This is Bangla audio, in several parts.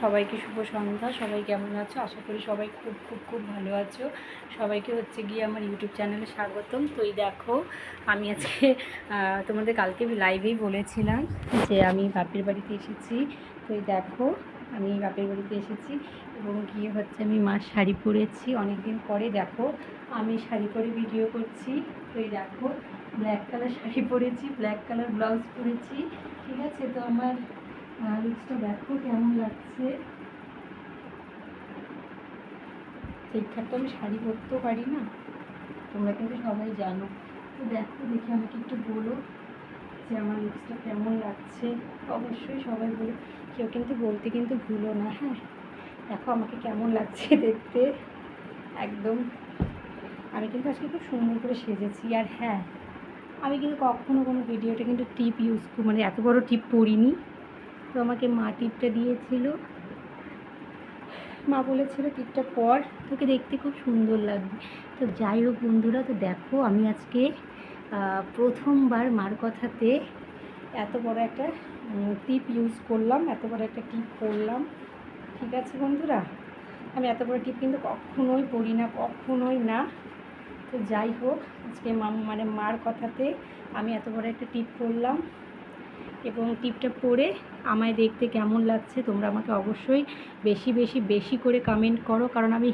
সবাইকে শুভ সন্ধ্যা। সবাই কেমন আছো? আশা করি সবাই খুব খুব খুব ভালো আছো। সবাইকে হচ্ছে গিয়ে আমার ইউটিউব চ্যানেলে স্বাগতম। তো এই দেখো, আমি আজকে তোমাদের কালকে লাইভেই বলেছিলাম যে আমি বাপের বাড়িতে এসেছি। তো এই দেখো, আমি বাপের বাড়িতে এসেছি এবং গিয়ে হচ্ছে আমি মার শাড়ি পরেছি অনেক দিন পরে। দেখো, আমি শাড়ি পরে ভিডিও করছি। তো এই দেখো, ব্ল্যাক কালার শাড়ি পরেছি, ব্ল্যাক কালার ব্লাউজ পরেছি। ঠিক আছে, তো আমার লুকসটা দেখো কেমন লাগছে। ঠিকঠাক তো আমি শাড়ি পরতেও পারি না, তোমরা কিন্তু সবাই জানো। তো দেখো, দেখে আমাকে একটু বলো যে আমার লুকসটা কেমন লাগছে। অবশ্যই সবাই বলো, কেউ কিন্তু বলতে কিন্তু ভুলো না। হ্যাঁ, দেখো আমাকে কেমন লাগছে দেখতে। একদম আমি কিন্তু আজকে খুব সুন্দর করে সেজেছি। আর হ্যাঁ, আমি কিন্তু কখনো কোনো ভিডিওটা কিন্তু টিপ মানে এত বড় টিপ পরিনি। তো আমাকে মা টিপটা দিয়েছিল, মা বলেছিল টিপটা পর, তোকে দেখতে খুব সুন্দর লাগবে। তো যাই হোক বন্ধুরা, তো দেখো আমি আজকে প্রথমবার মার কথাতে এত বড় একটা টিপ ইউজ করলাম, এত বড় একটা টিপ পরলাম। ঠিক আছে বন্ধুরা, আমি এত বড় টিপ কিন্তু কখনোই পরি না, কখনোই না। তো যাই হোক, আজকে মার কথাতে আমি এত বড় একটা টিপ পরলাম এবং টিপটা পরে আমায় দেখতে কেমন লাগছে তোমরা আমাকে অবশ্যই বেশি বেশি বেশি করে কমেন্ট করো, কারণ আমি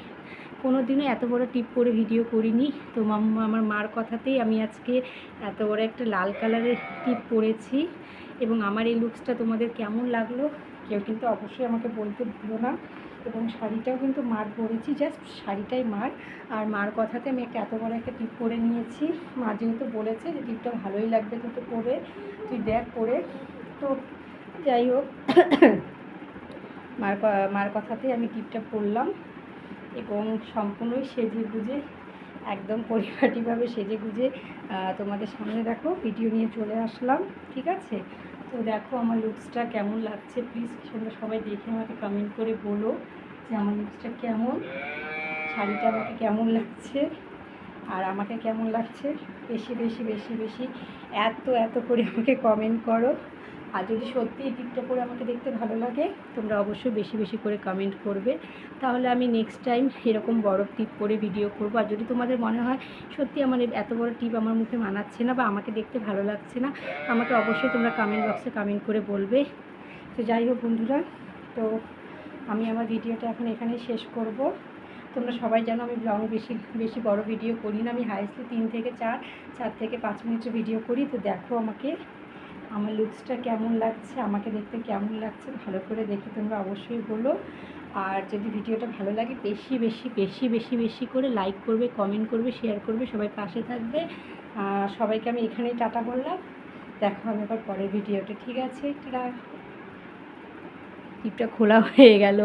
কোনো দিনও এত বড় টিপ পরে ভিডিও করিনি। তো আমার মার কথাতেই আমি আজকে এত বড় একটা লাল কালারের টিপ পরেছি এবং আমার এই লুকসটা তোমাদের কেমন লাগলো কেউ কিন্তু অবশ্যই আমাকে বলতে ভুলো না। এবং শাড়িটাও কিন্তু মার পরেছি, জাস্ট শাড়িটাই মার। আর মার কথাতে আমি এত বড় একটা টিপ পরে নিয়েছি। মা যেহেতু বলেছে যে টিপটা ভালোই লাগবে তোকে পরে, তুই দেখ পরে। তো যাই হোক, মার কথাতেই আমি টিপটা পরলাম এবং সম্পূর্ণই সেজে গুজে, একদম পরিপাটিভাবে সেজে গুজে তোমাদের সামনে দেখো ভিডিও নিয়ে চলে আসলাম। ঠিক আছে, তো দেখো আমার লুকসটা কেমন লাগছে। প্লিজ তোমরা সবাই দেখে আমাকে কমেন্ট করে বলো যে আমার লুকসটা কেমন, শাড়িটা আমাকে কেমন লাগছে আর আমাকে কেমন লাগছে। বেশি বেশি বেশি বেশি এত করে আমাকে কমেন্ট করো। আর যদি সত্যি এই টিপটা পরে আমাকে দেখতে ভালো লাগে, তোমরা অবশ্যই বেশি বেশি করে কমেন্ট করবে, তাহলে আমি নেক্সট টাইম এরকম বড় টিপ পরে ভিডিও করব। আর যদি তোমাদের মনে হয় সত্যি আমার এত বড় টিপ আমার মুখে মানাচ্ছে না বা আমাকে দেখতে ভালো লাগছে না, আমাকে অবশ্যই তোমরা কমেন্ট বক্সে কমেন্ট করে বলবে। তো যাই হোক বন্ধুরা, তো আমি আমার ভিডিওটা এখন এখানেই শেষ করব। তোমরা সবাই জানো আমি লং বেশি বেশি বড় ভিডিও করি না, আমি হাইস্টলি 3 থেকে 4 থেকে 5 মিনিটের ভিডিও করি। তো দেখো আমাকে আমার লুকসটা কেমন লাগছে, আমাকে দেখতে কেমন লাগছে, ভালো করে দেখে তোমরা অবশ্যই বলো। আর যদি ভিডিওটা ভালো লাগে বেশি বেশি বেশি বেশি বেশি করে লাইক করবে, কমেন্ট করবে, শেয়ার করবে, সবাই পাশে থাকবে। সবাইকে আমি এখানেই টাটা বললাম, দেখা হবে আবার পরের ভিডিওতে। ঠিক আছে, টিপটা খোলা হয়ে গেল।